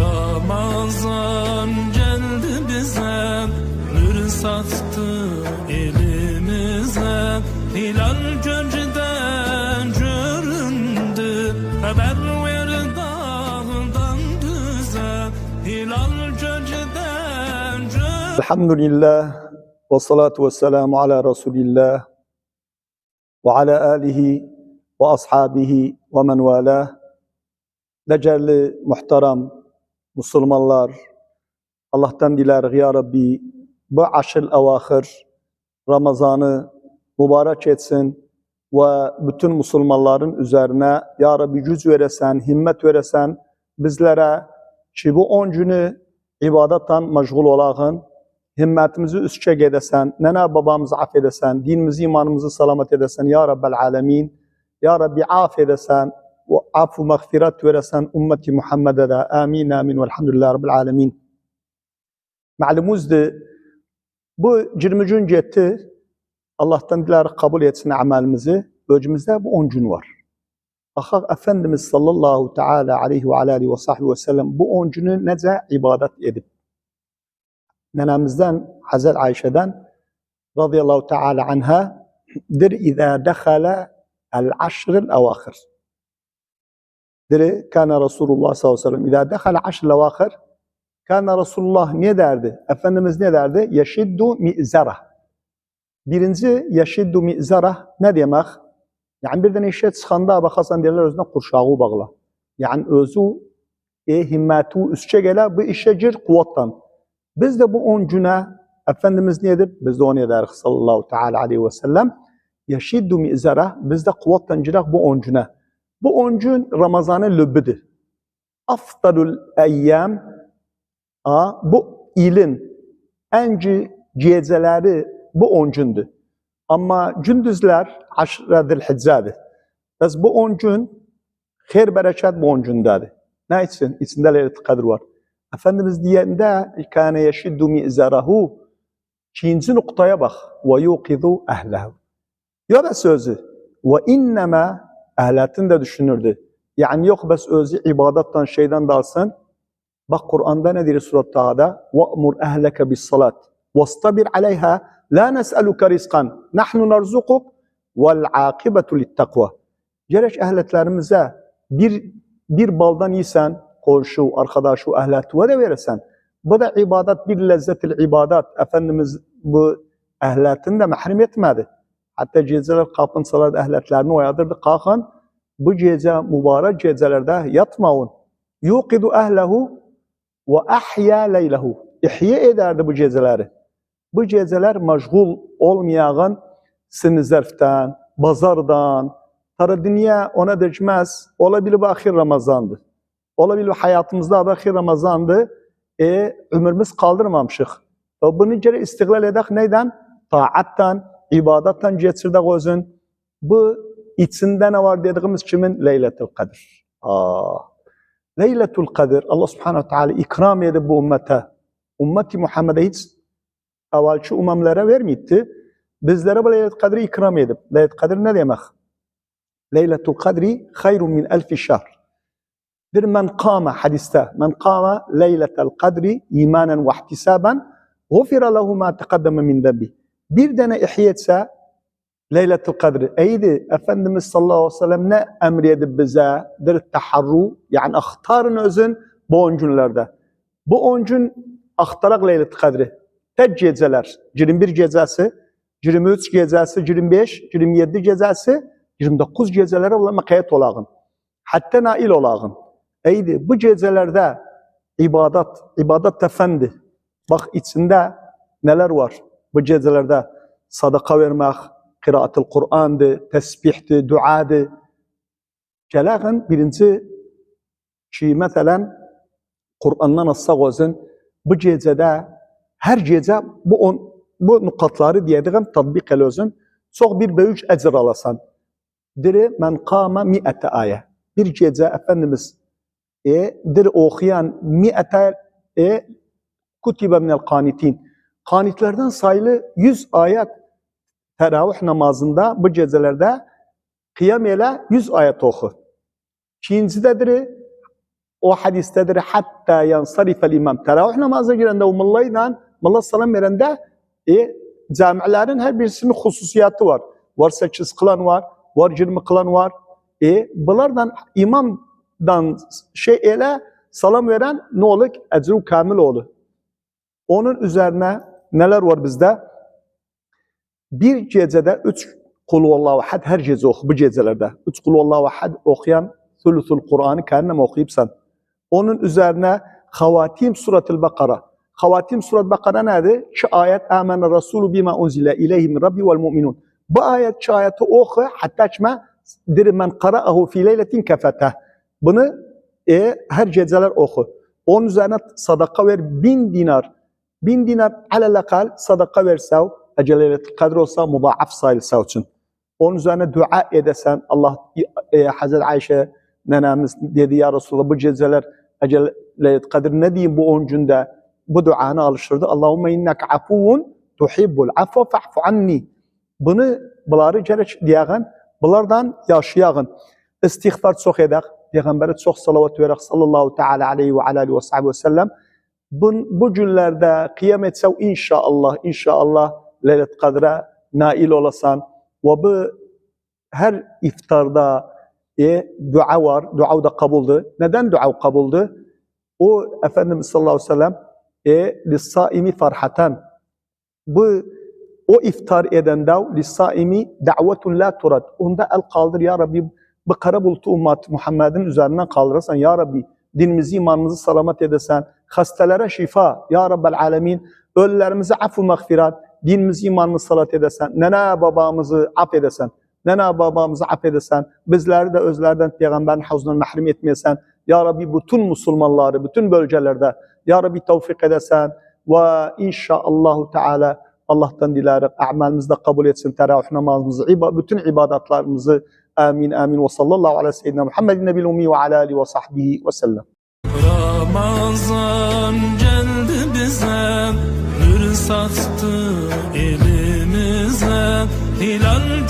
Ramazan geldi bize, nur sattı elimize. Hilal gölgeden göründü, haber ver dağdan düze. Hilal gölgeden göründü. Elhamdülillah ve salatu ve selamu ala Resulillah ve ala alihi ve ashabihi ve men valah. Değerli muhterem Müslümanlar, Allah'tan dilerim ya Rabbi bu aşr-ı evahir Ramazan'ı mübarek etsin ve bütün Müslümanların üzerine ya Rabbi güç veresen, himmet veresen bizlere ki bu 10 günü ibadetten meşgul olağın, himmetimizi üstçe edesen, nene babamızı affedesen, dinimizi, imanımızı selamet edesen ya Rabbel alemin, ya Rabbi affedesen, ve affu mağfiret veresen ümmeti Muhammed'e de amin amin velhamdülillah Rabbil alemin. Malumuzdur, bu 20 gün gitti, Allah'tan dilerim kabul etsin amelimizi, öcümüzde bu 10 gün var. Axaq Efendimiz sallallahu teala aleyhi ve aleyhi ve sahbihi ve sellem bu 10 günü nece ibadet edip, nenemizden Hazreti Ayşe'den radıyallahu teala anha der İzâ dekhala el-aşril evâkhir. Der kana Resulullah sallallahu aleyhi ve sellem İzâ dekhala aşril evâkhir kana Resulullah ne derdi? Efendimiz ne derdi? Yeşiddu mi'zarah. Birinci yeşiddu mi'zarah ne demek? Yani birden işe çıkanda bakasan derler özüne kurşağı bağla. Yani özü himmeti üstçe gele bu işe gir kuvvettan. Biz de bu 10 güne Efendimiz ne edip? Biz de onu ederiz sallallahu teala aleyhi ve sellem. Yeşiddu mi'zarah. Biz de kuvvettan girek bu 10 güne. Bu 10 gün Ramazan'ın lübbüdür. Afdalul eyyam, bu ilin en geceleri bu 10 gündür. Ama gündüzler aşr-ı zilhiccedir. Biz bu 10 gün hayır bereket bu 10 gündedir. Ne için? İçinde Leylet-i Kadr var. Efendimiz diyende kâne yeşiddu mi'zarahu, ikinci noktaya bak. Ve yuqidu ehlehu. Ya da sözü ve inneme ehletin de düşünürdü. Yani yok bes özü ibadetten şeyden dalsın. Bak Kur'an'da ne diyor Surat Ta'da? وَأْمُرْ أَهْلَكَ بِالصَّلَاةِ وَاسْتَبِرْ عَلَيْهَا لَا نَسْأَلُكَ رِزْقًا نَحْنُ نَرْزُقُكَ وَالْعَاقِبَةُ لِلتَّقْوَى. Gerek ehletlerimize bir baldan yiysen, komşu, arkadaşı, ehletüve de verirsen, bu da ibadet, bir lezzetil ibadet. Efendimiz bu ehletini de mahrum etmedi. Hatta geceler kapınsalar ehletlerini oyadırdı. Kalkın, bu gece, mübarek gecelerde yatmayın. Yuqidu ehlehu ve ahya leylehu. İhya ederdi bu geceleri. Bu geceler meşgul olmayan sinizlerden, bazardan, tara dünya ona düşmez. Olabilir bu ahir Ramazan'dı. Olabilir hayatımızda bu ahir Ramazan'dı. Ömrümüz kaldırmamışık. Bunu göre istiglal edek neyden? Taattan, ibadetten geçirdik özün. Bu içinde ne var dediğimiz kimin? Leyletul Kadr. Leyletul Kadr, Allah subhanahu wa ta'ala ikram edip bu ümmete, ümmeti Muhammed'e hiç evvelki umamlara vermeyipti. Bizlere bu Leyletul Kadr'ı ikram edip. Leyletul Kadr ne demek? Leyletul Kadri hayrun min elfi şahr. Bir men kâme hadiste, men kâme Leyletul Kadri imanen ve ihtisaben gufira lehu ma teqaddeme min dembi. Bir tane ihya etse Leyletul Kadr. Eydi Efendimiz sallallahu aleyhi ve sellem ne emredip bize? Bir taharru, yani ahtarın özün bu 10 günlerde. Bu 10 gün ahtarak Leyletul Kadr'i. Tek geceler, 21 gecesi, 23 gecesi, 25, 27 gecesi, 29 gecelere olan kayıt olağın. Hatta nail olağın. Eydi bu gecelerde ibadet efendi. Bak içinde neler var bu gecelerde? Sadaka vermek, kıraatul Kur'an'dı, tesbihti, duadı. Gelağın birinci ki mesela Kur'an'dan assak olsun bu gecede her gece bu nukatları diyediğim tatbik el özün çok bir büyük ecir alasan. Diri men kâme mi'ete ayet. Bir gece Efendimiz diri okuyan mi'ete kutibe minel kanitin. Kanitlerden sayılı 100 ayet teravih namazında bu gecelerde kıyam ile 100 ayet oku. İkincisidir o hadistedir hatta yansarifel imam. Teravih namazına girende o millet salam verende camilerin her birisinin hususiyatı var. Var 8 kılan var, var 20 kılan var. Bunlardan imamdan salam veren ne olur? Ecru kamil olur. Onun üzerine neler var bizde? Bir gecede 3 Kulhuvallahu ahad her gece oku bu gecelerde. 3 Kulhuvallahu ahad okuyan Thuluthul Kur'an'ı kendine okuyupsan. Onun üzerine Havatim Suratul Bakara. Havatim Suratul Bakara nedir? 2 ayet Âmene Rasûlü bima unzile ileyhi min Rabbi vel mu'minun. Bu ayet 2 ayeti oku hatta çme dir men qara'ahu fi leyletin kefeteh. Bunu her geceler oku. Onun üzerine sadaka ver 1000 dinar. 1000 dinar alelakal sadaka versev Ecel-i Kadir olsa mudaaf sayılsa için. Onun üzerine dua edesen Allah Hazreti Ayşe nenemiz dedi ya Resulallah bu geceler Ecel-i Kadir ne diyeyim bu 10 günde bu duanı alıştırdı. Allahümme inneke afuvun tuhibbul affa fa'fu anni. Bunları gerek diyen, bunlardan yaşayan. İstiğfar çok edek. Peygamber'e çok salavat verek sallallahu teala aleyhi ve aleyhi ve sahibi ve sellem. Bu günlerde kıyamet sev inşallah Leylet Kadir'e nail olasan ve bu her iftarda dua var, dua da kabuldü. Neden dua kabuldü? O Efendimiz sallallahu aleyhi ve sellem lissaimi farhatan. O iftar eden dav lissaimi da'vetun la turad. Onda el kaldır ya Rabbi bu kara bulutu ümmet Muhammed'in üzerinden kaldırırsan ya Rabbi dinimizi imanımızı salamat edesen hastelere şifa ya Rabbel alemin ölülerimize affu mağfirat dinimizi imanımızı salat edesen nene babamızı affedesen nene babamızı affedesen bizleri de özlerden peygamberin havzundan mahrum etmeyesen ya Rabbi bütün Müslümanları bütün bölgelerde ya Rabbi tevfik edesen ve inşallah Teala Allah'tan dilerim amelimizi de kabul etsin teravih namazımızı bütün ibadatlarımızı amin amin ve sallallahu aleyhi ve seyyidina Muhammedin nebil ummi ve ala alihi ve sahbihi ve sellem. Ramazan geldi bize, nur sattı elimize, hilal